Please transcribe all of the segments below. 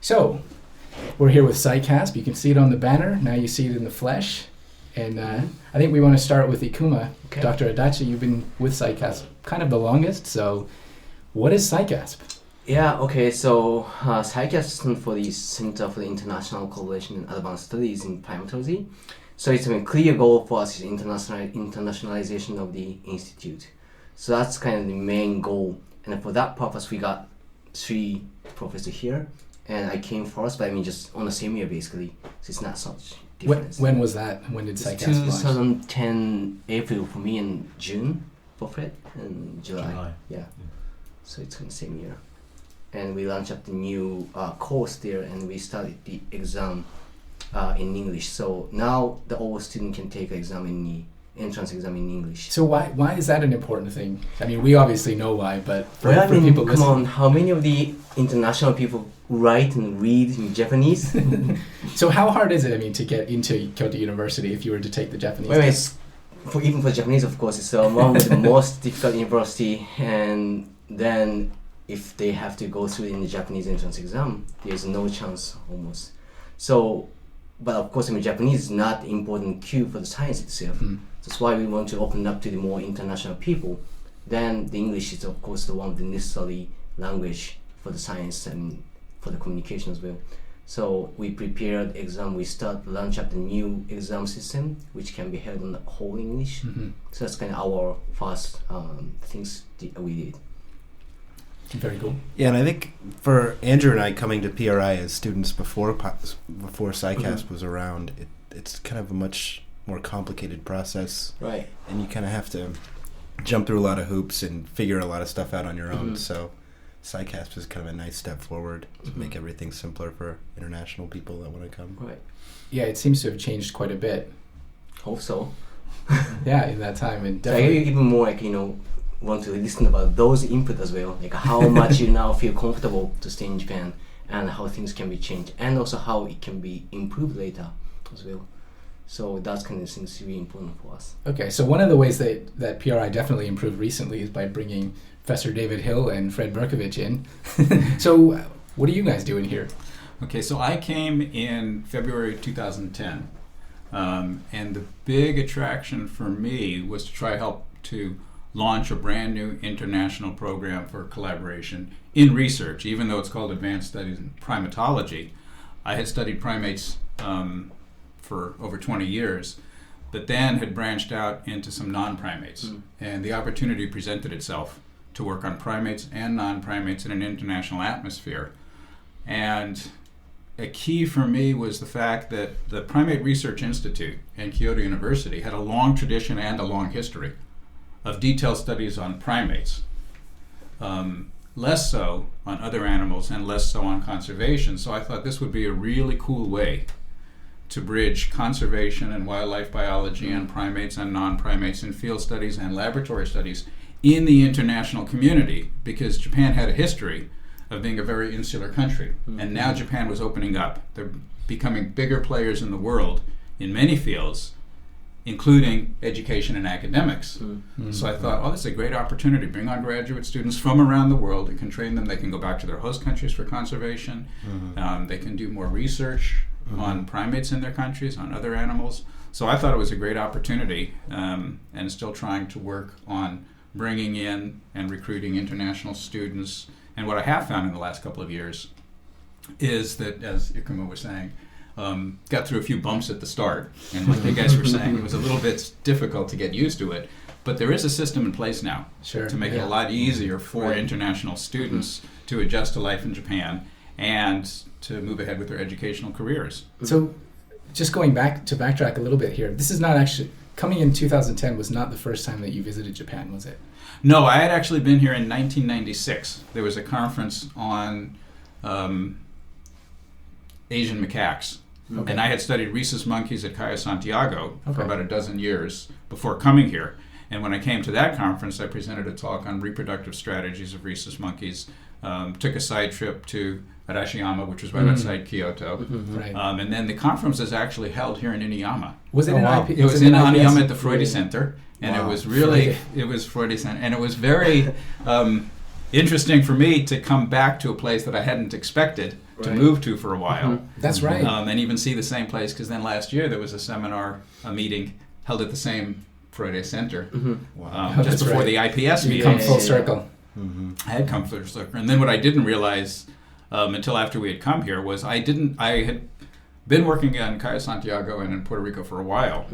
So, we're here with CICASP. You can see it on the banner. Now you see it in the flesh. And I think we want to start with Ikuma. Okay. Dr. Adachi, you've been with CICASP kind of the longest. So, what is CICASP? Yeah, okay, so CICASP stands for the Center for the International Collaboration and Advanced Studies in Primatology. So it's a clear goal for us is internationalization of the institute. So that's kind of the main goal. And for that purpose, we got 3 professors here. And I came first, but I mean just on the same year basically. So it's not such difference. When was that? When did CICASP launch? 2010 April for me and June for Fred and July. Yeah. So it's in the same year. And we launched up the new course there, and we started the exam in English. So now all students can take entrance exam in English. So why is that an important thing? I mean, we obviously know why, but for people listening. Come on, how many of the international people write and read in Japanese? So how hard is it, I mean, to get into Kyoto University if you were to take the Japanese test? Even for Japanese, of course, it's one of the most difficult university. And then if they have to go through in the Japanese entrance exam, there's no chance almost. So, but of course, I mean, Japanese is not important cue for the science itself. That's why we want to open up to the more international people. Then the English is, of course, the one of the necessary language for the science and for the communication as well. So we prepared exam. We launch up the new exam system, which can be held on the whole English. So that's kind of our first things we did. Very cool. Yeah, and I think for Andrew and I coming to PRI as students before CICASP was around, it's kind of a much more complicated process. Right. And you kind of have to jump through a lot of hoops and figure a lot of stuff out on your own. So CICASP is kind of a nice step forward to make everything simpler for international people that want to come. Right. Yeah, it seems to have changed quite a bit. Hope so. Yeah, in that time. And So even more want to listen about those input as well, like how much you now feel comfortable to stay in Japan and how things can be changed and also how it can be improved later as well. So that's kind of things really important for us. Okay, so one of the ways that PRI definitely improved recently is by bringing Professor David Hill and Fred Bercovitch in. So what are you guys doing here? Okay, so I came in February 2010, and the big attraction for me was to try help to launch a brand new international program for collaboration in research. Even though it's called Advanced Studies in Primatology, I had studied primates for over 20 years, but then had branched out into some non-primates. And the opportunity presented itself to work on primates and non-primates in an international atmosphere. And a key for me was the fact that the Primate Research Institute and Kyoto University had a long tradition and a long history of detailed studies on primates, less so on other animals and less so on conservation. So I thought this would be a really cool way to bridge conservation and wildlife biology and primates and non-primates in field studies and laboratory studies in the international community, because Japan had a history of being a very insular country. And now Japan was opening up. They're becoming bigger players in the world in many fields, including education and academics. So I thought, this is a great opportunity. Bring on graduate students from around the world. It can train them. They can go back to their host countries for conservation. They can do more research on primates in their countries, on other animals. So I thought it was a great opportunity, and still trying to work on bringing in and recruiting international students. And what I have found in the last couple of years is that, as Ikuma was saying, got through a few bumps at the start, and like you guys were saying, it was a little bit difficult to get used to it, but there is a system in place now to make it a lot easier for international students to adjust to life in Japan and to move ahead with their educational careers. So just backtrack a little bit here, this is not actually, coming in 2010 was not the first time that you visited Japan, was it? No, I had actually been here in 1996. There was a conference on Asian macaques. And I had studied rhesus monkeys at Cayo Santiago for about a dozen years before coming here. And when I came to that conference, I presented a talk on reproductive strategies of rhesus monkeys, took a side trip to Arashiyama, which was right outside Kyoto. And then the conference is actually held here in Inuyama. Was it It was in Inuyama at the Freudy Center. And it was really, Freudy Center. And it was very interesting for me to come back to a place that I hadn't expected Right. move to for a while. That's right. And even see the same place, because then last year there was a seminar, a meeting held at the same Friday Center Wow. Oh, just that's before right. the IPS You meeting. come full circle. Mm-hmm. I had come full circle, and then what I didn't realize until after we had come here was I had been working in Cayo Santiago and in Puerto Rico for a while,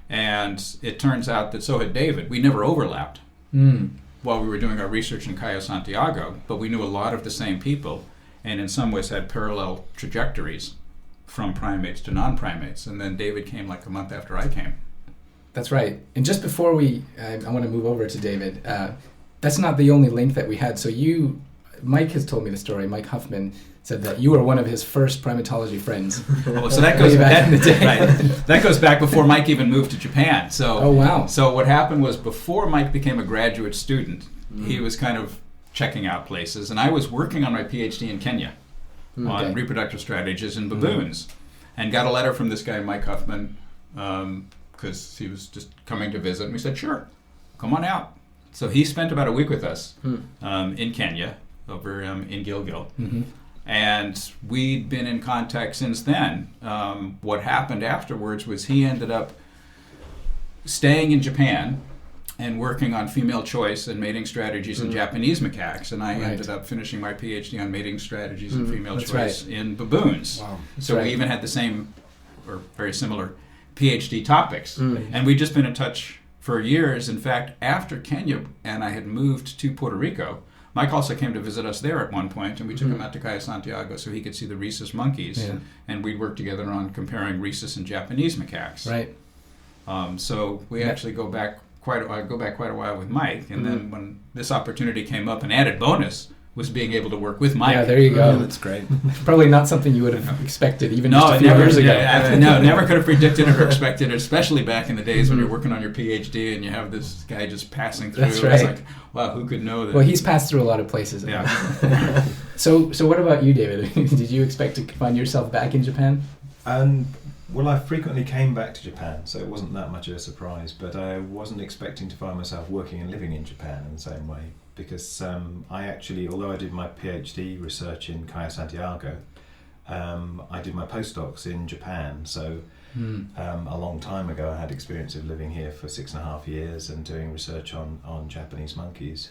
and it turns out that so had David. We never overlapped while we were doing our research in Cayo Santiago, but we knew a lot of the same people, and in some ways had parallel trajectories from primates to non-primates. And then David came like a month after I came. That's right. And just before I want to move over to David, that's not the only link that we had. So Mike has told me the story. Mike Huffman said that you were one of his first primatology friends. So that goes Way back in the day. right. That goes back before Mike even moved to Japan. So Oh, wow. So what happened was before Mike became a graduate student, he was kind of checking out places, and I was working on my PhD in Kenya on reproductive strategies in baboons, and got a letter from this guy Mike Huffman because he was just coming to visit, and we said, sure, come on out. So he spent about a week with us in Kenya, over in Gilgil. And we'd been in contact since then. What happened afterwards was he ended up staying in Japan and working on female choice and mating strategies in Japanese macaques. And I ended up finishing my PhD on mating strategies and female choice in baboons. Wow. So we even had the same or very similar PhD topics. And we'd just been in touch for years. In fact, after Kenya and I had moved to Puerto Rico, Mike also came to visit us there at one point, and we took him out to Cayo Santiago so he could see the rhesus monkeys, and we'd work together on comparing rhesus and Japanese macaques. Right. So we actually go back quite a while with Mike, and then when this opportunity came up, an added bonus was being able to work with Mike. Yeah, there you go. That's great. Probably not something you would have expected even just a few years ago. Never could have predicted it or expected it, especially back in the days when you're working on your PhD and you have this guy just passing through. That's It's right. like, wow, who could know that? Well, he's passed through a lot of places. Yeah. So what about you, David? Did you expect to find yourself back in Japan? Well, I frequently came back to Japan, so it wasn't that much of a surprise, but I wasn't expecting to find myself working and living in Japan in the same way, because I actually, although I did my PhD research in Cayo Santiago, I did my postdocs in Japan, so a long time ago I had experience of living here for 6.5 years and doing research on Japanese monkeys,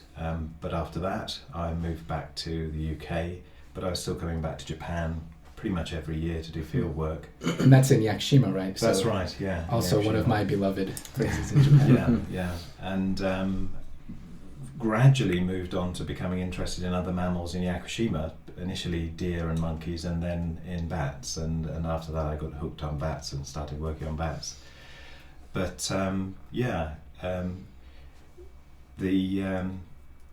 but after that I moved back to the UK, but I was still coming back to Japan pretty much every year to do field work. And that's in Yakushima, right? That's right, yeah. Also Yakushima. one of my beloved places in Japan. Yeah. And gradually moved on to becoming interested in other mammals in Yakushima, initially deer and monkeys, and then in bats. And after that I got hooked on bats and started working on bats. But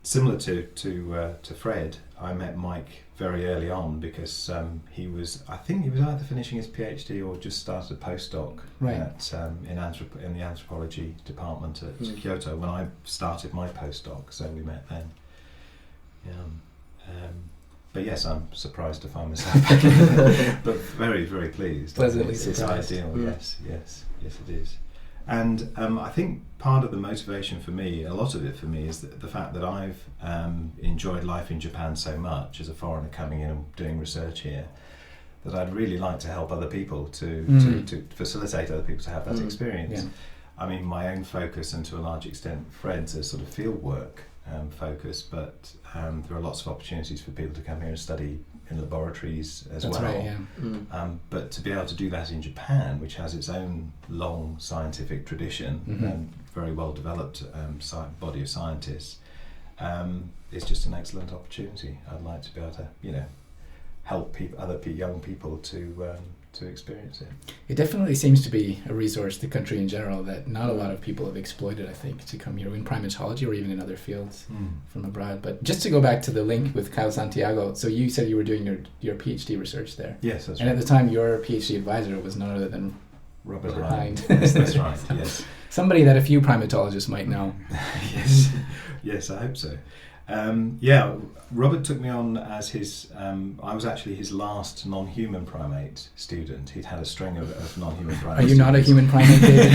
similar to Fred, I met Mike very early on because he was either finishing his PhD or just started a postdoc in the anthropology department at Kyoto when I started my postdoc, so we met then. But yes, I'm surprised to find myself back, but very, very pleased. Pleasantly It's surprised. ideal, yes, it is. And I think part of the motivation for me, a lot of it for me, is the fact that I've enjoyed life in Japan so much as a foreigner coming in and doing research here, that I'd really like to help other people to facilitate other people to have that experience. Yeah. I mean, my own focus, and to a large extent Fred's, is sort of fieldwork focus, but there are lots of opportunities for people to come here and study in laboratories as That's well. right, yeah. But to be able to do that in Japan, which has its own long scientific tradition and very well developed body of scientists, is just an excellent opportunity. I'd like to be able to, help young people to experience it. It definitely seems to be a resource, the country in general, that not a lot of people have exploited, I think, to come here in primatology or even in other fields from abroad. But just to go back to the link with Cayo Santiago, so you said you were doing your PhD research there. Yes, that's and right. at the time, your PhD advisor was none other than Robert Hind. Yes, that's right, yes. Somebody that a few primatologists might know. Yes, I hope so. Robert took me on as his, I was actually his last non-human primate student. He'd had a string of non-human primates. Are you not a human primate, David?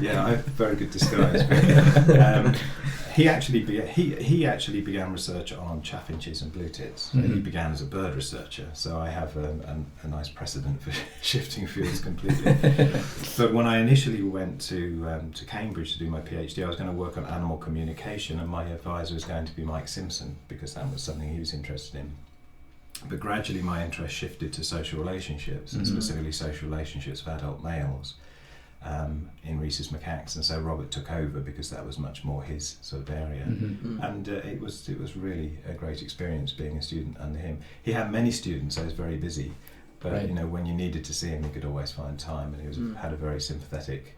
Yeah, I have very good disguise. he actually began research on chaffinches and blue tits. Mm-hmm. He began as a bird researcher, so I have a nice precedent for shifting fields completely. But when I initially went to Cambridge to do my PhD, I was going to work on animal communication, and my advisor was going to be Mike Simpson, because that was something he was interested in. But gradually my interest shifted to social relationships, and specifically social relationships of adult males. In rhesus macaques, and so Robert took over because that was much more his sort of area, and it was really a great experience being a student under him. He had many students, so he was very busy, but Right. you know, when you needed to see him, you could always find time, and he had a very sympathetic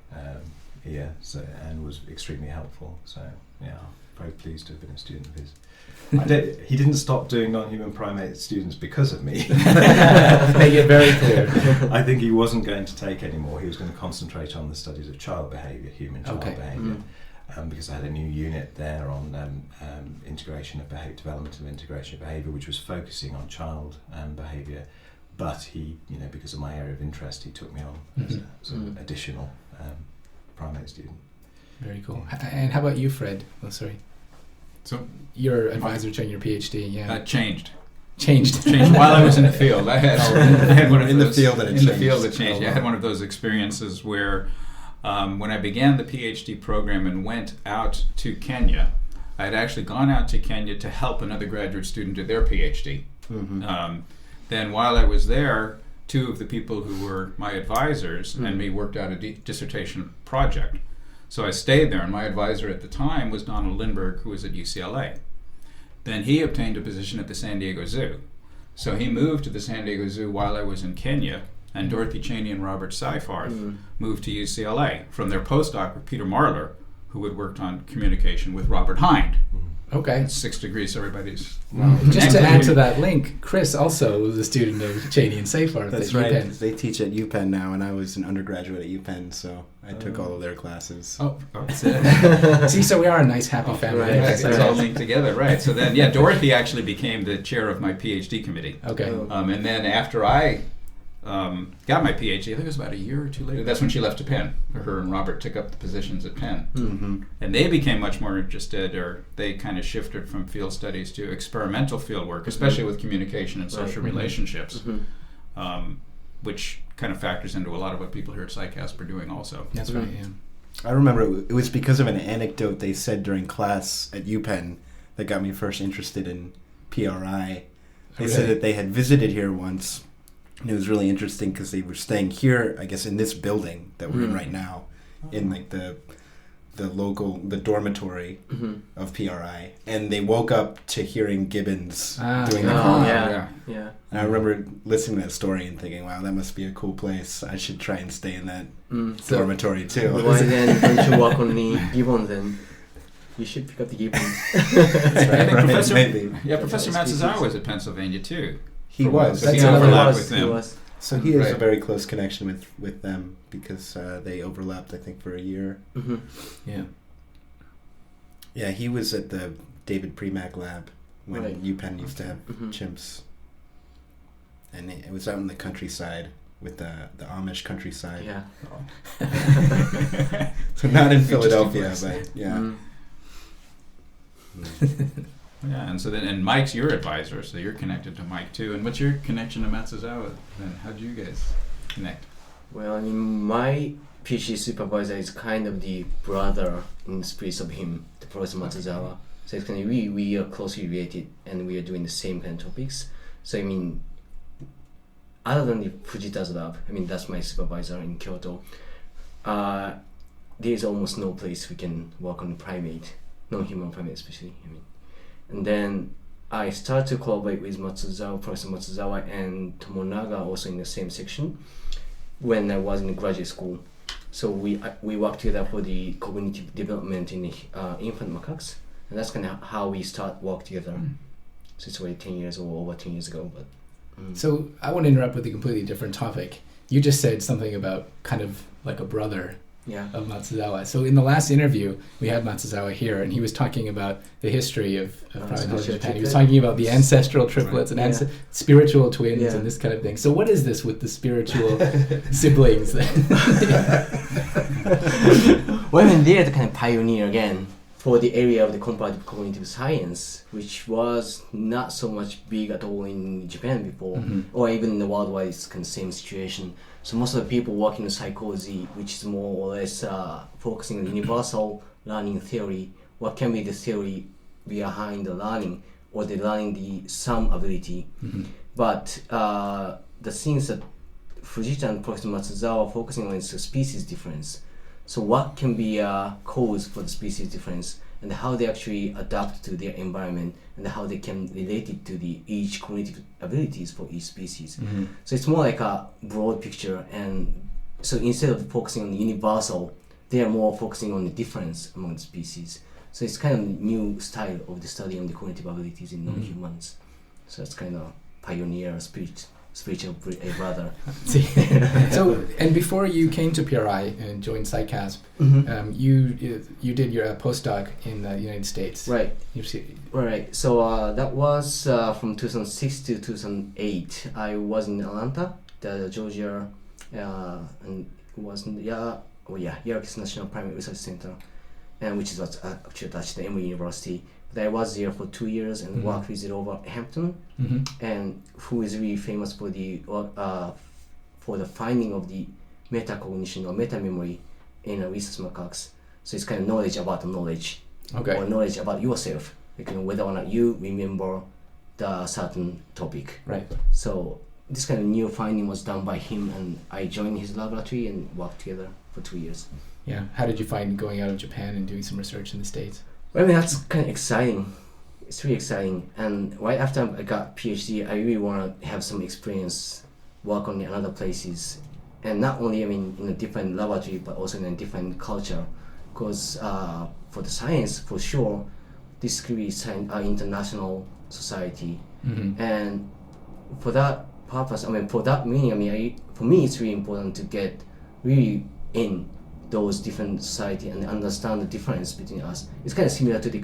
ear, and was extremely helpful. So yeah, very pleased to have been a student of his. He didn't stop doing non-human primate students because of me. Make it very clear. I think he wasn't going to take any more. He was going to concentrate on the studies of child behaviour, human child behaviour, because I had a new unit there on integration of development of integration of behaviour, which was focusing on child behaviour. But he, you know, because of my area of interest, he took me on as a sort of additional primate student. Very cool. And how about you, Fred? Oh, sorry. So Your advisor during your PhD, yeah. changed Changed. while I was in the field. I had one of In those, the field that it in the changed. field that changed. I had one of those experiences where when I began the PhD program and went out to Kenya, I had actually gone out to Kenya to help another graduate student do their PhD. Then while I was there, two of the people who were my advisors and me worked out a dissertation project. So I stayed there, and my advisor at the time was Donald Lindbergh, who was at UCLA. Then he obtained a position at the San Diego Zoo. So he moved to the San Diego Zoo while I was in Kenya, and Dorothy Cheney and Robert Seyfarth moved to UCLA from their postdoc with Peter Marler, who had worked on communication with Robert Hind. Okay. 6 degrees, everybody's... Just to add to that link, Chris also was a student of Cheney and Seyfarth That's at right. UPenn. They teach at UPenn now, and I was an undergraduate at UPenn, so I took all of their classes. Oh, that's it. See, so we are a nice, happy family. right. It's all linked together, right. So then, Dorothy actually became the chair of my PhD committee. Okay. And then after I got my PhD, I think it was about a year or two later, that's when she left to Penn. Her and Robert took up the positions at Penn. And they became much more interested, or they kind of shifted from field studies to experimental field work, especially with communication and social relationships, which kind of factors into a lot of what people here at CICASP are doing also. That's right, yeah. I remember it was because of an anecdote they said during class at UPenn that got me first interested in PRI. They said that they had visited here once, and it was really interesting because they were staying here, I guess, in this building that we're in right now, in like the dormitory of PRI, and they woke up to hearing gibbons doing the call. Yeah. And I remember listening to that story and thinking, wow, that must be a cool place. I should try and stay in that dormitory too. Why then don't you work on the gibbons then? You should pick up the gibbons. That's right. Maybe. Professor Matsuzawa was at Pennsylvania too. He was. So That's he another overlapped one. with them. So he has a Right. very close connection with them because they overlapped, I think, for a year. Yeah. Yeah, he was at the David Primack lab when UPenn used to have chimps. And it was out in the countryside with the Amish countryside. Yeah. So not in Philadelphia, but yeah. Yeah, and so then, Mike's your advisor, so you're connected to Mike too. And what's your connection to Matsuzawa then? How did you guys connect? Well, I mean, my PhD supervisor is kind of the brother in spirit of him, the Professor Matsuzawa. So it's kind of we are closely related, and we are doing the same kind of topics. So I mean, other than the Fujita's lab, I mean that's my supervisor in Kyoto. There is almost no place we can work on primate, non-human primate especially. I mean, and then I started to collaborate with Matsuzawa, Professor Matsuzawa, and Tomonaga also in the same section when I was in graduate school. So we worked together for the cognitive development in the infant macaques, and that's kind of how we start work together. So it's already 10 years or over 10 years ago. But So I want to interrupt with a completely different topic. You just said something about kind of like a brother of Matsuzawa. So in the last interview, we had Matsuzawa here, and he was talking about the history of Primatology in Japan. He was talking about the ancestral triplets and spiritual twins and this kind of thing. So what is this with the spiritual siblings then? Well, I mean, they're the kind of pioneer again. for the area of the comparative cognitive science, which was not so much big at all in Japan before, or even in the worldwide, it's kind of same situation. So most of the people working in psychology, which is more or less focusing on universal learning theory, what can be the theory behind the learning, or the learning the some ability. But the things that Fujita and Professor Matsuzawa are focusing on is the species difference. So what can be a cause for the species difference, and how they actually adapt to their environment, and how they can relate it to the each cognitive abilities for each species. So it's more like a broad picture, and so instead of focusing on the universal, they are more focusing on the difference among the species. So it's kind of a new style of the study on the cognitive abilities in non-humans. So it's kind of pioneer spiritual brother. So, and before you came to PRI and joined CICASP, you did your postdoc in the United States. Right. Right. So that was from 2006 to 2008. I was in Atlanta, the Georgia, and it was in Yarkis National Primate Research Center, and which is actually attached to Emory University. But I was there for 2 years and worked with Robert Hampton, and who is really famous for the finding of the metacognition or meta memory in rhesus macaques. So it's kind of knowledge about the knowledge, or knowledge about yourself, like, whether or not you remember the certain topic. Right. So this kind of new finding was done by him, and I joined his laboratory and worked together for 2 years. Yeah. How did you find going out of Japan and doing some research in the States? Well, I mean, that's kind of exciting. It's really exciting. And right after I got PhD, I really want to have some experience, work on the other places. And not only, I mean, in a different laboratory, but also in a different culture. Because for the science, for sure, this could be international society. And for that purpose, I mean, for that meaning, for me, it's really important to get really in those different society and understand the difference between us. It's kind of similar to the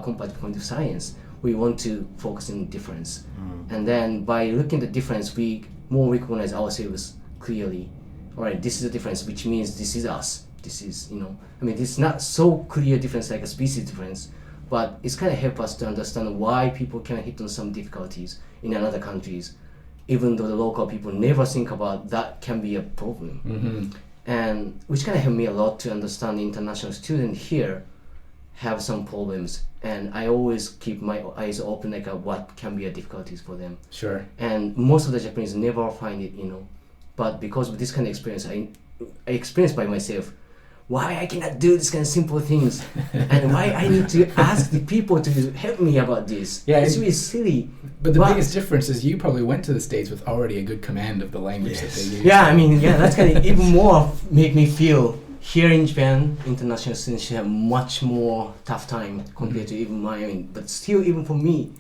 comparative cognitive science. We want to focus on difference, and then by looking at the difference, we more recognize ourselves clearly. All right, this is the difference, which means this is us. This is, I mean, it's not so clear difference like a species difference, but it's kind of help us to understand why people can hit on some difficulties in other countries, even though the local people never think about that can be a problem. And which kind of helped me a lot to understand the international student here have some problems, and I always keep my eyes open, like what can be a difficulties for them. Sure. And most of the Japanese never find it, but because of this kind of experience, I experienced by myself why I cannot do this kind of simple things, and why I need to ask the people to help me about this. Yeah, it's really silly. But the biggest difference is you probably went to the States with already a good command of the language that they use. Yeah, I mean, that's kind of even more make me feel here in Japan, international students have much more tough time compared to even mine. But still, even for me,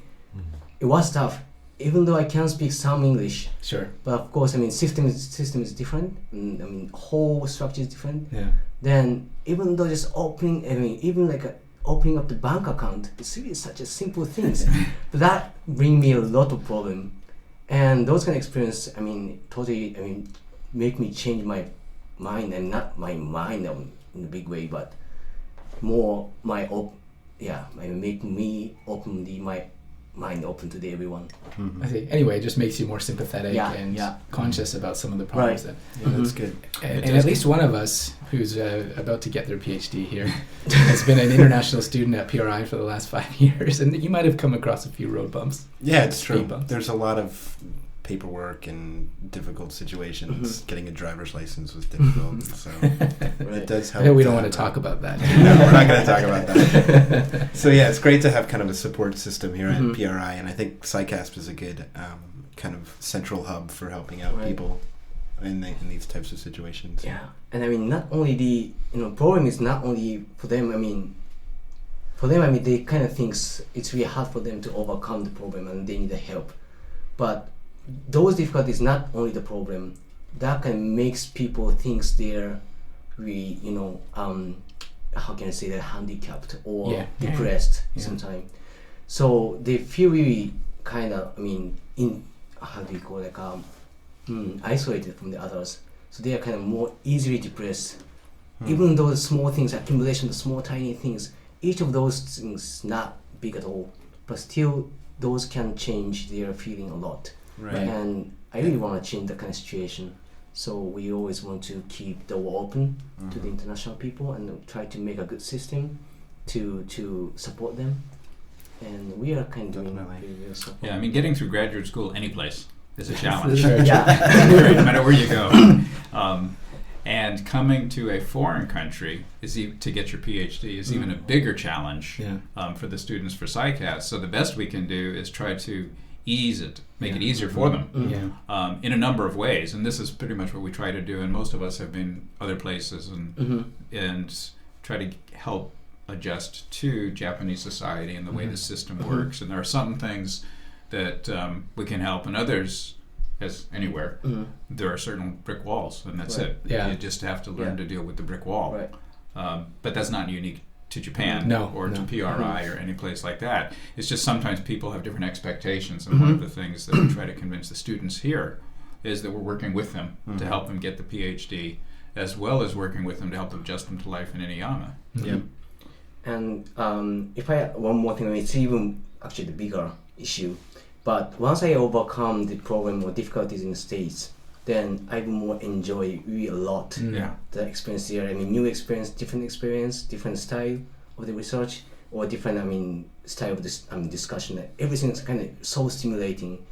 it was tough. Even though I can speak some English, sure. But of course, I mean, system is different. And, I mean, whole structure is different. Yeah. Then even though just opening, I mean, even like opening up the bank account, it's really such a simple things. But that bring me a lot of problem, and those kind of experience, I mean, totally, I mean, make me change my mind, and not my mind in a big way, but more make me open my mind open to everyone. I see. Anyway, it just makes you more sympathetic and conscious about some of the problems. Right. That's good. And at least one of us who's about to get their PhD here has been an international student at PRI for the last 5 years, and you might have come across a few road bumps. Yeah, it's true. There's a lot of paperwork and difficult situations. Getting a driver's license was difficult, so it does help. I know we don't want to talk about that. No, we're not going to talk about that. So yeah, it's great to have kind of a support system here at PRI, and I think CICASP is a good kind of central hub for helping out people in these types of situations. Yeah, and I mean, not only the problem is not only for them. I mean, they kind of think it's really hard for them to overcome the problem, and they need the help, but those difficulties not only the problem, that kind of makes people think they're really, how can I say that, handicapped or depressed sometimes. So they feel really kind of, I mean, isolated from the others. So they are kind of more easily depressed. Even though the small things, accumulation of small tiny things, each of those things not big at all, but still those can change their feeling a lot. Right. And I really want to change that kind of situation. So we always want to keep the door open to the international people and try to make a good system to support them. And we are kind of doing very support. Yeah, I mean, getting through graduate school any place is a challenge. Yeah. No matter where you go. And coming to a foreign country to get your PhD is even a bigger challenge for the students for CICASP. So the best we can do is try to ease it, make it easier for them in a number of ways. And this is pretty much what we try to do. And most of us have been other places and try to help adjust to Japanese society and the way the system works. And there are some things that we can help, and others, as anywhere, there are certain brick walls, and that's it. Yeah. You just have to learn to deal with the brick wall. Right. But that's not unique to Japan or to PRI or any place like that. It's just sometimes people have different expectations, and one of the things that we try to convince the students here is that we're working with them to help them get the PhD, as well as working with them to help them adjust them to life in Inuyama. And if I one more thing, it's even actually the bigger issue. But once I overcome the problem or difficulties in the States, then I will more enjoy really a lot the experience there. I mean, new experience, different style of the research, or different style of this discussion. Everything is kind of so stimulating.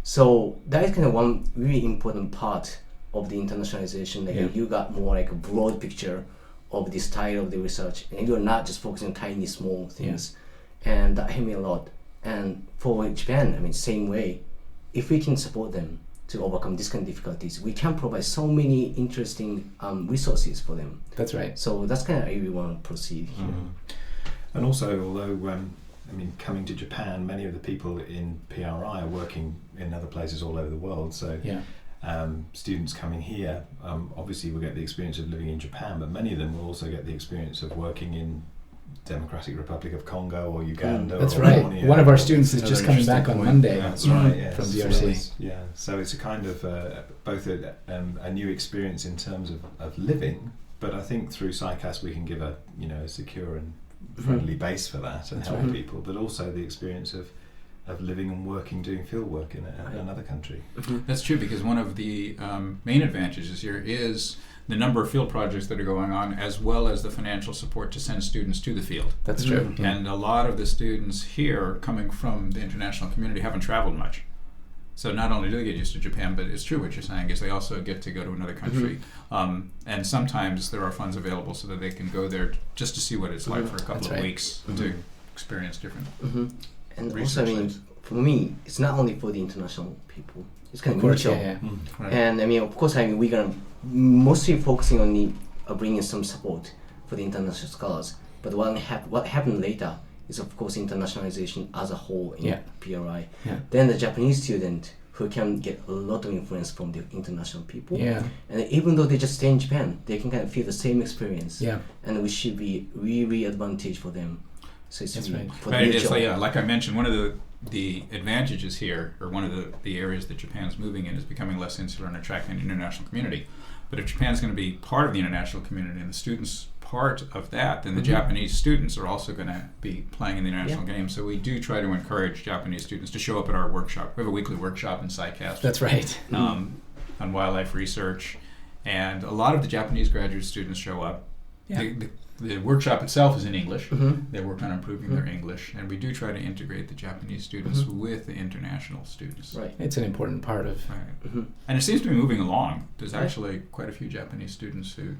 So that is kind of one really important part of the internationalization. Like you got more like a broad picture of the style of the research, and you're not just focusing on tiny small things, and that helped me a lot. And for Japan, same way, if we can support them to overcome these kind of difficulties, we can provide so many interesting resources for them. That's right. So that's kind of how we want to proceed here. And also, although coming to Japan, many of the people in PRI are working in other places all over the world. So students coming here obviously will get the experience of living in Japan, but many of them will also get the experience of working in Democratic Republic of Congo or Uganda. That's or right. Borneo. One of our students is just coming back on Monday. That's right. Yeah. From DRC. So it's a kind of both a new experience in terms of living, but I think through CICASP we can give a secure and friendly base for that and help people, but also the experience of living and working, doing fieldwork in another country. That's true, because one of the main advantages here is the number of field projects that are going on, as well as the financial support to send students to the field. That's true. And a lot of the students here coming from the international community haven't traveled much. So not only do they get used to Japan, but it's true what you're saying is they also get to go to another country. And sometimes there are funds available so that they can go there just to see what it's like for a couple of weeks to experience different And research also, things. for me, it's not only for the international people. It's kind of course, mutual. Right. And of course, we're gonna mostly focusing on bringing some support for the international scholars. But what happened later is, of course, internationalization as a whole in PRI. Then the Japanese student who can get a lot of influence from the international people. And even though they just stay in Japan, they can kind of feel the same experience. And which should be really advantage for them. So it's really for the It is, mutual. like I mentioned, one of the advantages here, or one of the areas that Japan's moving in, is becoming less insular and attracting an international community. But if Japan's going to be part of the international community and the students part of that, then the Japanese students are also going to be playing in the international game. So we do try to encourage Japanese students to show up at our workshop. We have a weekly workshop in CICASP. That's right. On wildlife research. And a lot of the Japanese graduate students show up. The workshop itself is in English. They work on improving their English, and we do try to integrate the Japanese students with the international students. Right. It's an important part of... And it seems to be moving along. There's actually quite a few Japanese students who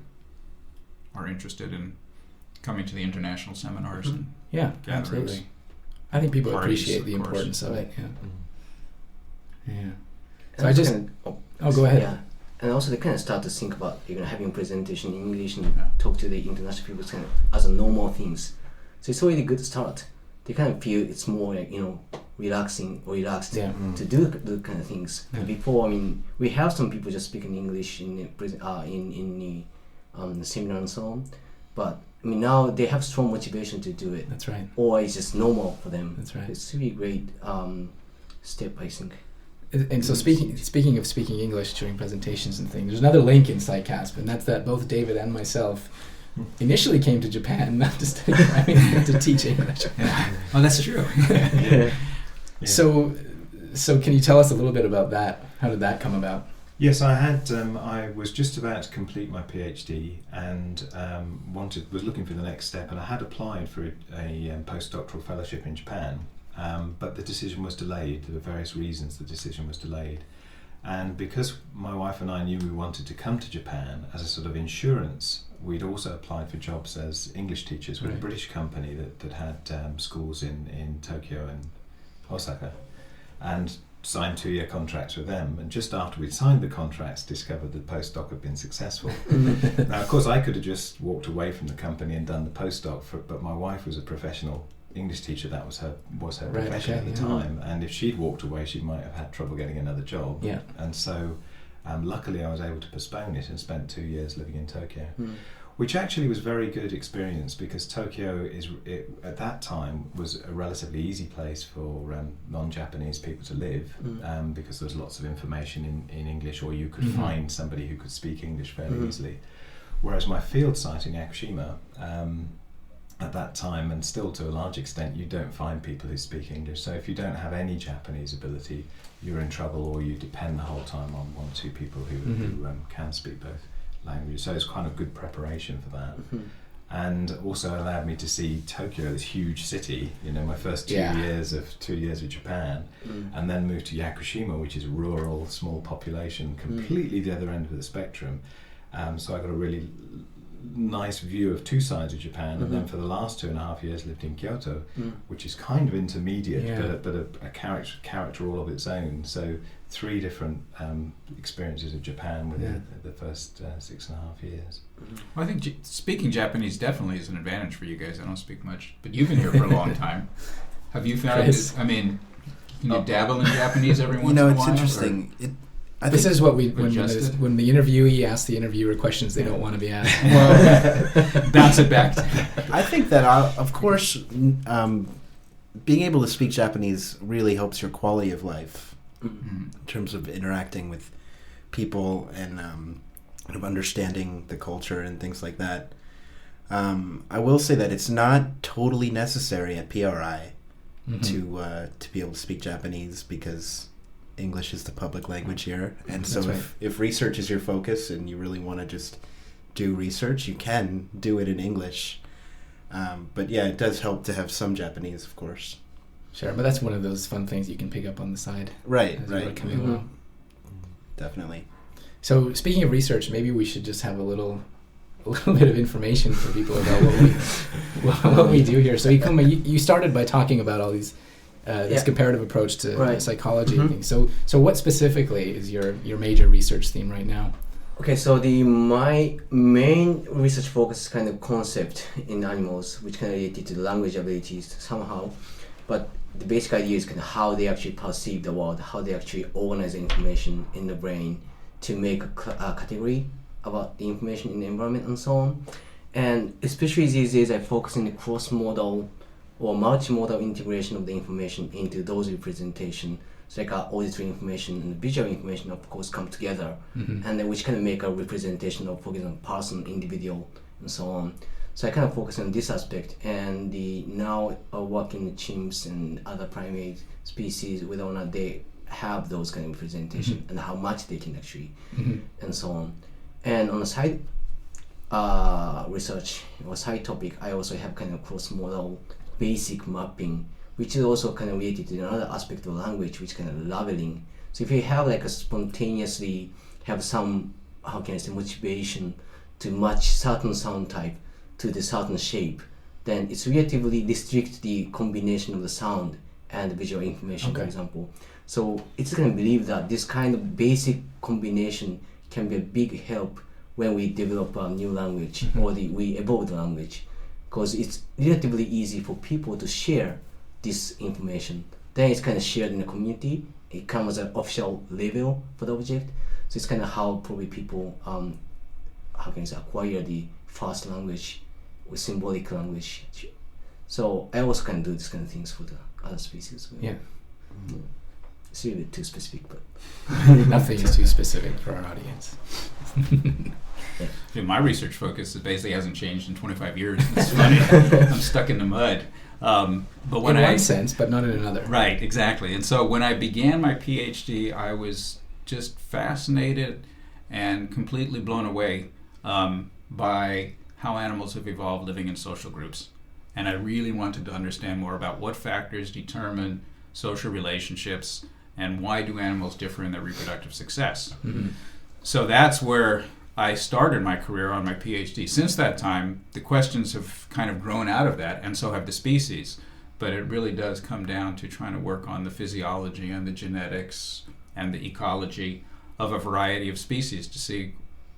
are interested in coming to the international seminars and gatherings. Absolutely. I think people Parties, appreciate the of course. importance of it. So And I just... go ahead. Yeah. And also they kind of start to think about having a presentation in English and talk to the international people kind of as a normal things. So it's already a good start. They kind of feel it's more like, relaxed to do the kind of things. And before, we have some people just speaking English in the seminar and so on. But now they have strong motivation to do it. That's right. Or it's just normal for them. That's right. It's really great step, I think. And so speaking of speaking English during presentations and things, there's another link in CICASP, and that's that both David and myself initially came to Japan not to study primate, to teach English. Yeah. Well, that's true. Yeah. So can you tell us a little bit about that? How did that come about? Yes, I had. I was just about to complete my PhD and was looking for the next step, and I had applied for a postdoctoral fellowship in Japan, but the decision was delayed. There were various reasons the decision was delayed, and because my wife and I knew we wanted to come to Japan as a sort of insurance, we'd also applied for jobs as English teachers with a British company that had schools in Tokyo and Osaka, and signed 2-year contracts with them, and just after we'd signed the contracts discovered that postdoc had been successful. Now of course I could have just walked away from the company and done the postdoc, but my wife was a professional English teacher. That was her profession at the time, and if she'd walked away she might have had trouble getting another job. And so luckily I was able to postpone it and spent 2 years living in Tokyo, which actually was a very good experience, because Tokyo at that time was a relatively easy place for non-Japanese people to live, because there was lots of information in English, or you could find somebody who could speak English fairly easily. Whereas my field site in Yakushima, at that time, and still to a large extent, you don't find people who speak English. So if you don't have any Japanese ability, you're in trouble, or you depend the whole time on 1 or 2 people who can speak both languages. So it's kind of good preparation for that. And also allowed me to see Tokyo, this huge city, my first 2 years of Japan, and then moved to Yakushima, which is rural, small population, completely the other end of the spectrum. So I got a really nice view of 2 sides of Japan, and then for the last 2.5 years lived in Kyoto, which is kind of intermediate, but a character all of its own. So 3 different experiences of Japan within the first 6.5 years. Well, I think speaking Japanese definitely is an advantage for you guys. I don't speak much, but you've been here for a long time. Have you found it? I mean, can you dabble in Japanese every once in a while? It's interesting. This is what when the interviewee asks the interviewer questions they don't want to be asked. Well, bounce it back. I think that, of course, being able to speak Japanese really helps your quality of life in terms of interacting with people and kind of understanding the culture and things like that. I will say that it's not totally necessary at PRI to be able to speak Japanese, because English is the public language here, and so if research is your focus and you really want to just do research, you can do it in English. But yeah, it does help to have some Japanese, of course. Sure, but that's one of those fun things you can pick up on the side. Right. Definitely. So speaking of research, maybe we should just have a little bit of information for people about what we do here. So Ikuma, you started by talking about all these this comparative approach to psychology and things. So what specifically is your major research theme right now? Okay, so my main research focus is kind of concept in animals, which kind of related to the language abilities somehow. But the basic idea is kind of how they actually perceive the world, how they actually organize the information in the brain to make a category about the information in the environment and so on. And especially these days, I focus on the cross-modal or multimodal integration of the information into those representation. So like auditory information and visual information, of course, come together, and then which kind of make a representation of, for example, person, individual, and so on. So I kind of focus on this aspect, and now I work in the chimps and other primate species, whether or not they have those kind of representation and how much they can actually, and so on. And on the side research or side topic, I also have kind of cross-modal basic mapping, which is also kind of related to another aspect of language, which kind of labeling. So if you have like a spontaneously have some, how can I say, motivation to match certain sound type to the certain shape, then it's relatively restrict the combination of the sound and the visual information, for example. So it's going to believe that this kind of basic combination can be a big help when we develop a new language or we evolve the language, because it's relatively easy for people to share this information. Then it's kind of shared in the community. It comes as an official label for the object. So it's kind of how probably people, how can I say, acquire the first language with symbolic language. So I also can do this kind of things for the other species. Yeah. It's a little bit too specific, but nothing is too specific for our audience. My research focus basically hasn't changed in 25 years. It's funny. I'm stuck in the mud. But when in one sense, but not in another. Right, exactly. And so when I began my PhD, I was just fascinated and completely blown away by how animals have evolved living in social groups. And I really wanted to understand more about what factors determine social relationships and why do animals differ in their reproductive success. Mm-hmm. So that's where I started my career on my PhD. Since that time, the questions have kind of grown out of that, and so have the species. But it really does come down to trying to work on the physiology and the genetics and the ecology of a variety of species to see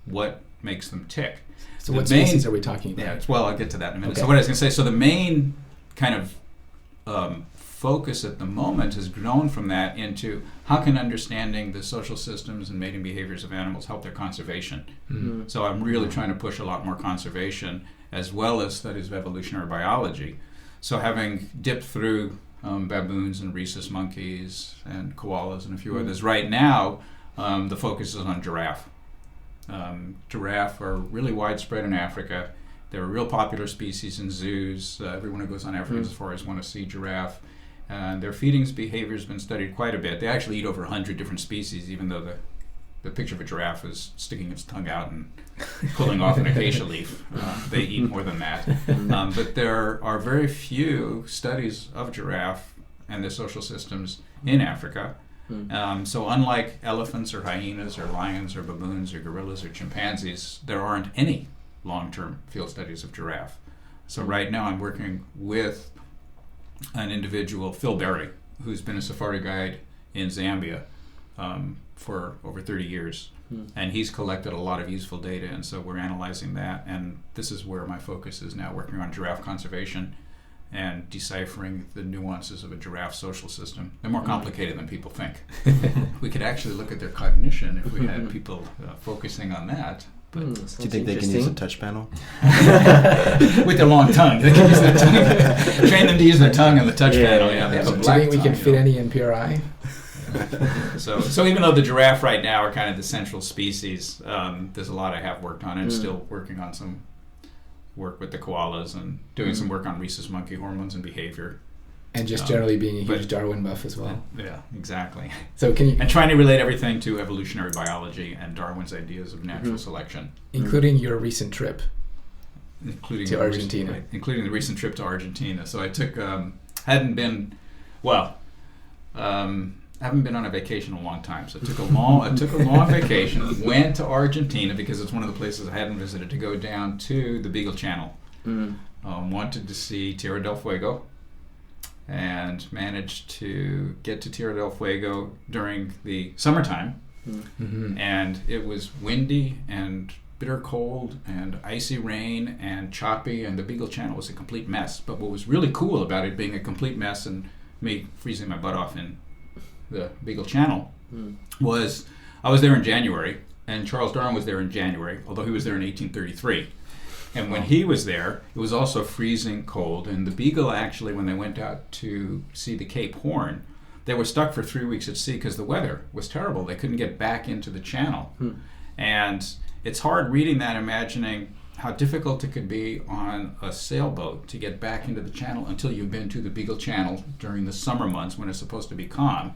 what makes them tick. So what species are we talking about? Yeah, well, I'll get to that in a minute. Okay. So what I was going to say, so the main kind of focus at the moment has grown from that into how can understanding the social systems and mating behaviors of animals help their conservation. Mm-hmm. So I'm really trying to push a lot more conservation as well as studies of evolutionary biology. So having dipped through baboons and rhesus monkeys and koalas and a few others, right now the focus is on giraffe. Giraffe are really widespread in Africa. They're a real popular species in zoos. Everyone who goes on African safaris want to see giraffe. And their feeding behavior has been studied quite a bit. They actually eat over 100 different species, even though the picture of a giraffe is sticking its tongue out and pulling off an acacia leaf. They eat more than that. But there are very few studies of giraffe and their social systems in Africa. So unlike elephants or hyenas or lions or baboons or gorillas or chimpanzees, there aren't any long-term field studies of giraffe. So right now I'm working with an individual, Phil Berry, who's been a safari guide in Zambia for over 30 years. And he's collected a lot of useful data, and so we're analyzing that. And this is where my focus is now, working on giraffe conservation and deciphering the nuances of a giraffe social system. They're more complicated than people think. We could actually look at their cognition if we had people focusing on that. Do you think they can use a touch panel? With their long tongue. They can use their tongue. Train them to use their tongue on the touch panel. Yeah, they have a Do you black think we can tongue, fit any in PRI? So even though the giraffe right now are kind of the central species, there's a lot I have worked on and still working on some work with the koalas and doing some work on rhesus monkey hormones and behavior. And just generally being a huge Darwin buff as well. Yeah, exactly. So can you... And trying to relate everything to evolutionary biology and Darwin's ideas of natural selection. Including your recent trip to Argentina. Including the recent trip to Argentina. So I took, haven't been on a vacation in a long time. So I took a long vacation, went to Argentina because it's one of the places I hadn't visited, to go down to the Beagle Channel. Wanted to see Tierra del Fuego, and managed to get to Tierra del Fuego during the summertime. And it was windy and bitter cold and icy rain and choppy, and the Beagle Channel was a complete mess. But what was really cool about it being a complete mess and me freezing my butt off in the Beagle Channel was I was there in January, and Charles Darwin was there in January, although he was there in 1833. And when he was there, it was also freezing cold. And the Beagle actually, when they went out to see the Cape Horn, they were stuck for 3 weeks at sea because the weather was terrible. They couldn't get back into the channel. And it's hard reading that, imagining how difficult it could be on a sailboat to get back into the channel until you've been to the Beagle Channel during the summer months when it's supposed to be calm.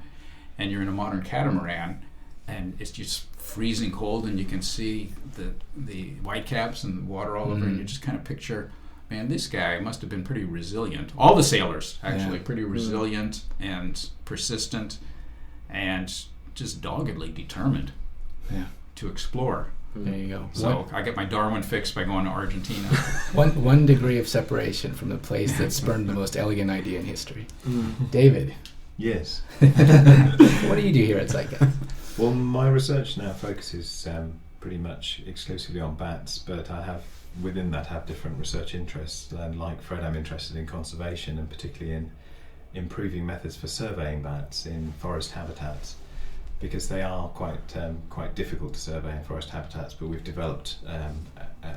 And you're in a modern catamaran, and it's just freezing cold, and you can see the whitecaps and the water all over, and you just kind of picture, man, this guy must have been pretty resilient. All the sailors, actually, pretty resilient and persistent and just doggedly determined to explore. There you go. So I get my Darwin fix by going to Argentina. One degree of separation from the place that spurned the most elegant idea in history. David. Yes. What do you do here at CICASP? Well, my research now focuses pretty much exclusively on bats, but I have within that have different research interests. And like Fred, I'm interested in conservation, and particularly in improving methods for surveying bats in forest habitats, because they are quite difficult to survey in forest habitats. But we've developed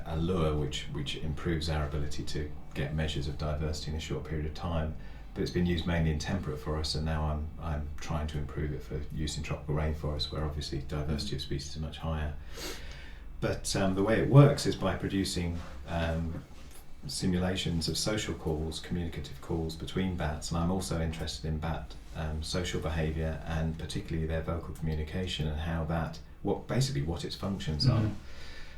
a lure which improves our ability to get measures of diversity in a short period of time. But it's been used mainly in temperate forests, and now I'm trying to improve it for use in tropical rainforests, where obviously diversity of species is much higher. But the way it works is by producing simulations of social calls, communicative calls between bats, and I'm also interested in bat social behaviour and particularly their vocal communication and how what its functions are.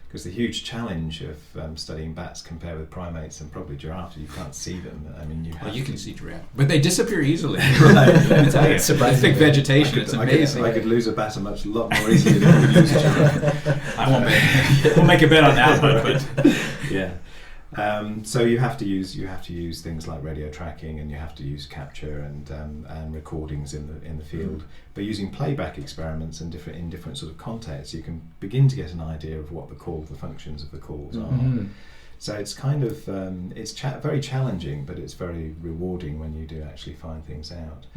Because the huge challenge of studying bats compared with primates and probably giraffes, you can't see them. I mean, you can see giraffe, but they disappear easily. Right. It's thick vegetation. It's amazing. I could lose a bat a lot more easily than I could lose a giraffe. We'll make a bet on that one, but yeah. So you have to use things like radio tracking, and you have to use capture and recordings in the field. But using playback experiments in different sort of contexts, you can begin to get an idea of what the functions of the calls are. So it's kind of very challenging, but it's very rewarding when you do actually find things out.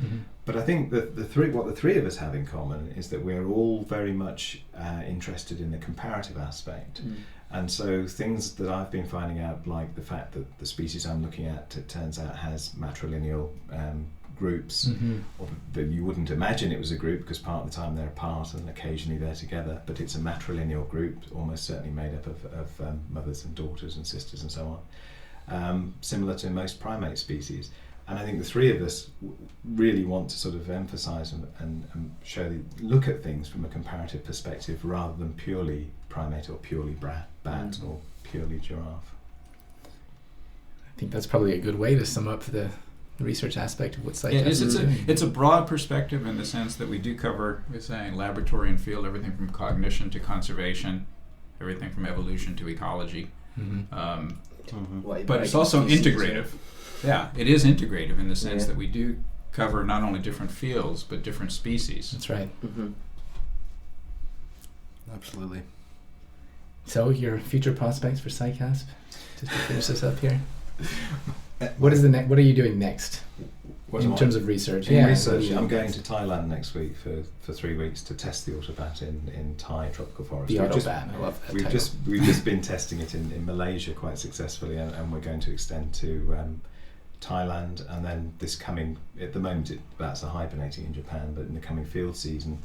But I think that what the three of us have in common is that we're all very much interested in the comparative aspect. And so things that I've been finding out, like the fact that the species I'm looking at, it turns out, has matrilineal groups, or that you wouldn't imagine it was a group because part of the time they're apart and occasionally they're together, but it's a matrilineal group, almost certainly made up of mothers and daughters and sisters and so on, similar to most primate species. And I think the three of us really want to sort of emphasise and look at things from a comparative perspective rather than purely primate or purely bat or purely giraffe. I think that's probably a good way to sum up the research aspect of what CICASP it's a broad perspective in the sense that we do cover, we're saying, laboratory and field, everything from cognition to conservation, everything from evolution to ecology. But it's also integrative. Yeah, it is integrative in the sense that we do cover not only different fields but different species. That's right. Absolutely. So, your future prospects for CICASP, just to finish this up here. What are you doing next in terms of research? Research, I'm going to Thailand next week for 3 weeks to test the autobat in Thai tropical forest. The autobat, I love that title. We've just been testing it in Malaysia quite successfully, and we're going to extend to Thailand, and then at the moment bats are hibernating in Japan, but in the coming field season,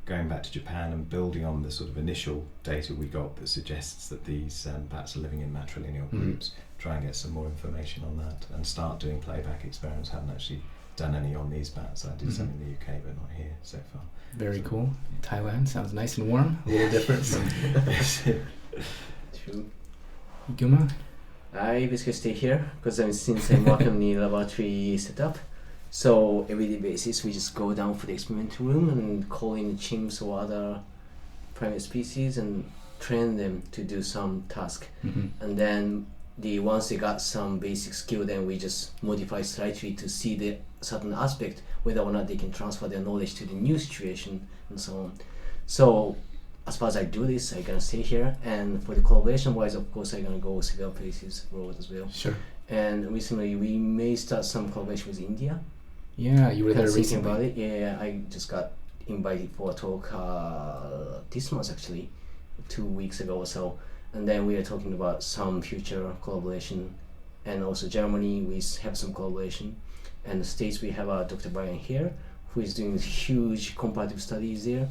going back to Japan and building on the sort of initial data we got that suggests that these bats are living in matrilineal groups, try and get some more information on that and start doing playback experiments. Haven't actually done any on these bats. I did some in the UK but not here so far. Very cool. Thailand sounds nice and warm, a little different. True. Ikuma? I basically stay here because since I'm working in the laboratory setup, so everyday basis we just go down for the experimental room and call in chimps or other primate species and train them to do some task. And then once they got some basic skill, then we just modify slightly to see the certain aspect, whether or not they can transfer their knowledge to the new situation and so on. So as far as I do this, I'm gonna stay here, and for the collaboration wise, of course, I'm gonna go several places abroad as well. Sure. And recently we may start some collaboration with India. Yeah, you were there recently. About it. Yeah, I just got invited for a talk this month, actually, 2 weeks ago or so. And then we are talking about some future collaboration, and also Germany we have some collaboration, and the States we have Dr. Brian here, who is doing huge comparative studies there,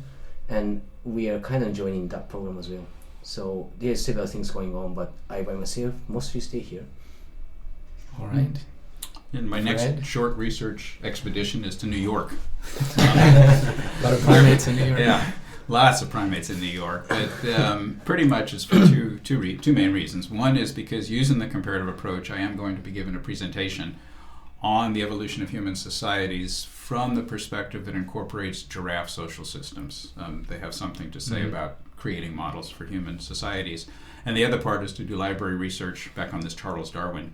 and we are kind of joining that program as well. So there's several things going on, but I by myself mostly stay here. All right. And my next short research expedition is to New York. A lot of primates in New York. Yeah, lots of primates in New York. But pretty much it's for two main reasons. One is because using the comparative approach, I am going to be given a presentation on the evolution of human societies from the perspective that incorporates giraffe social systems. They have something to say about creating models for human societies. And the other part is to do library research back on this Charles Darwin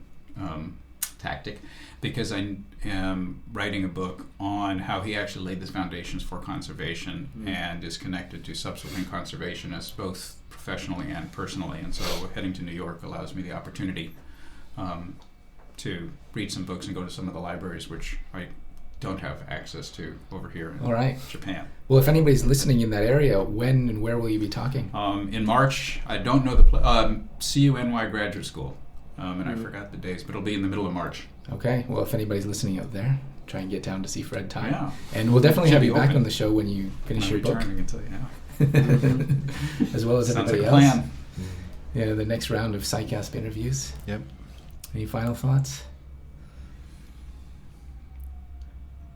tactic, because I am writing a book on how he actually laid the foundations for conservation and is connected to subsequent conservationists, both professionally and personally. And so heading to New York allows me the opportunity to read some books and go to some of the libraries which I don't have access to over here in Japan. Well, if anybody's listening in that area, when and where will you be talking? In March. I don't know the CUNY Graduate School. And I forgot the days, but it'll be in the middle of March. Okay. Well, if anybody's listening out there, try and get down to see Fred Ty. Yeah. And we'll definitely have you back on the show when you finish your book. I can tell you now. As well as Sounds everybody like a else. plan. the next round of CICASP interviews. Yep. Any final thoughts?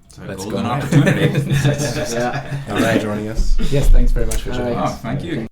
It's a Let's golden go. opportunity. Yeah. Thanks for joining us. Yes, thanks very much for All joining right. Oh, us. thank you.